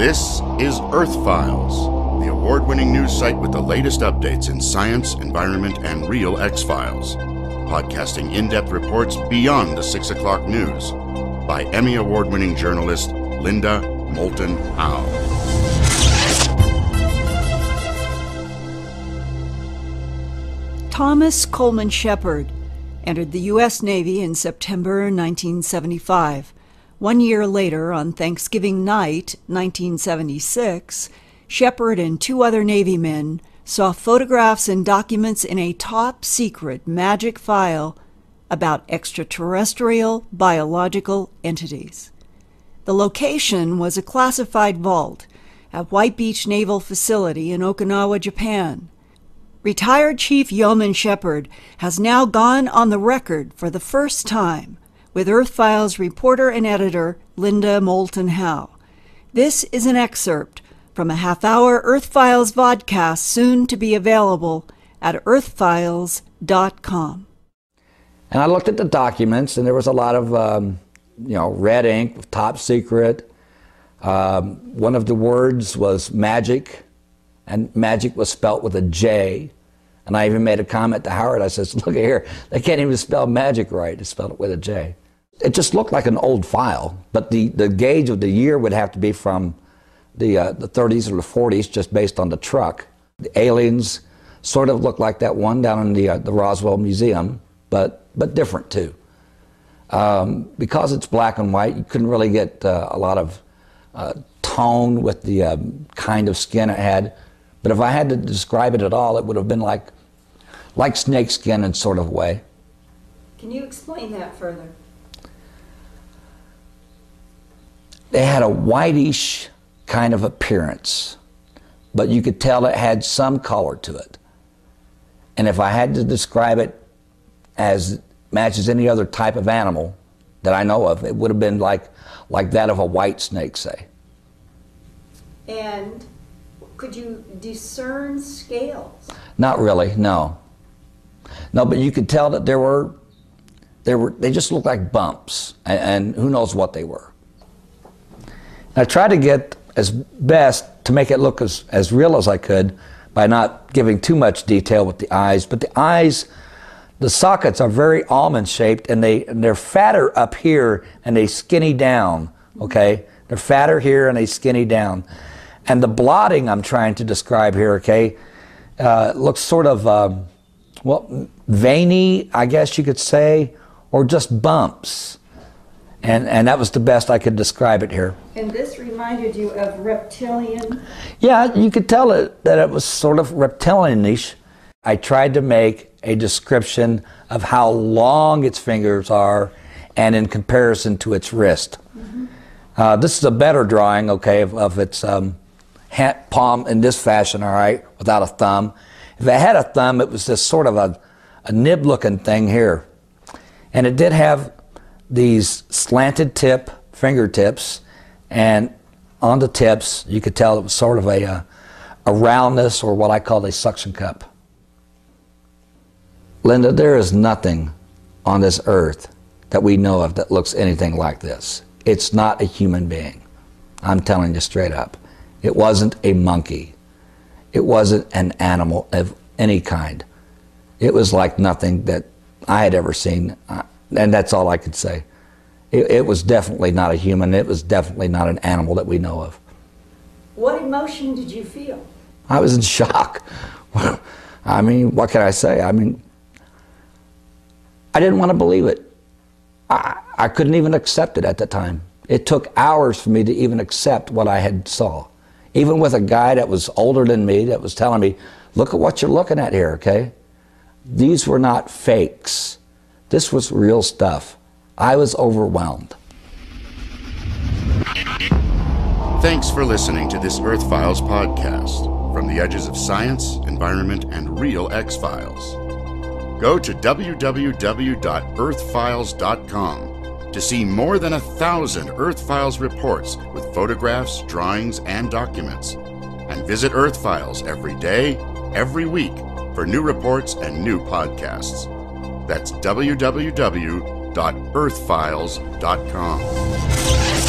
This is Earth Files, the award-winning news site with the latest updates in science, environment, and real X-Files. Podcasting in-depth reports beyond the 6 o'clock news by Emmy Award-winning journalist Linda Moulton Howe. Thomas Coleman Shepard entered the U.S. Navy in September 1975. 1 year later, on Thanksgiving night, 1976, Shepard and two other Navy men saw photographs and documents in a top-secret magic file about extraterrestrial biological entities. The location was a classified vault at White Beach Naval Facility in Okinawa, Japan. Retired Chief Yeoman Shepard has now gone on the record for the first time with Earth Files reporter and editor Linda Moulton Howe. This is an excerpt from a half-hour Earth Files vodcast soon to be available at earthfiles.com. And I looked at the documents, and there was a lot of, red ink, top secret. One of the words was magic, and magic was spelt with a J. And I even made a comment to Howard. I says, look here, they can't even spell magic right. They spelled it with a J. It just looked like an old file, but the gauge of the year would have to be from the 30s or the 40s, just based on the truck. The aliens sort of looked like that one down in the Roswell Museum, but different too. Because it's black and white, you couldn't really get a lot of tone with the kind of skin it had. But if I had to describe it at all, it would have been like snake skin in sort of way. Can you explain that further? They had a whitish kind of appearance, but you could tell it had some color to it. And if I had to describe it as matches any other type of animal that I know of, it would have been like that of a white snake, say. And could you discern scales? Not really, no. No, but you could tell that they just looked like bumps, and who knows what they were. I tried to get as best to make it look as real as I could by not giving too much detail with the eyes. But the eyes, the sockets are very almond shaped, and they're fatter up here and they skinny down, okay? They're fatter here and they skinny down. And the blotting I'm trying to describe here, okay, looks sort of, veiny, I guess you could say, or just bumps. And that was the best I could describe it here. And this reminded you of reptilian? Yeah, you could tell that it was sort of reptilian-ish. I tried to make a description of how long its fingers are and in comparison to its wrist. Mm-hmm. This is a better drawing, okay, of its palm in this fashion, all right, without a thumb. If it had a thumb, it was this sort of a nib-looking thing here. And it did have these slanted tip fingertips, and on the tips you could tell it was sort of a roundness, or what I call a suction cup. Linda, there is nothing on this earth that we know of that looks anything like this. It's not a human being. I'm telling you straight up. It wasn't a monkey. It wasn't an animal of any kind. It was like nothing that I had ever seen. And that's all I could say. It was definitely not a human. It was definitely not an animal that we know of. What emotion did you feel? I was in shock. I mean, what can I say? I mean, I didn't want to believe it. I couldn't even accept it at the time. It took hours for me to even accept what I had saw. Even with a guy that was older than me that was telling me, look at what you're looking at here, okay? These were not fakes. This was real stuff. I was overwhelmed. Thanks for listening to this Earth Files podcast from the edges of science, environment, and real X-Files. Go to www.earthfiles.com to see more than 1,000 Earth Files reports with photographs, drawings, and documents. And visit Earth Files every day, every week for new reports and new podcasts. That's www.earthfiles.com.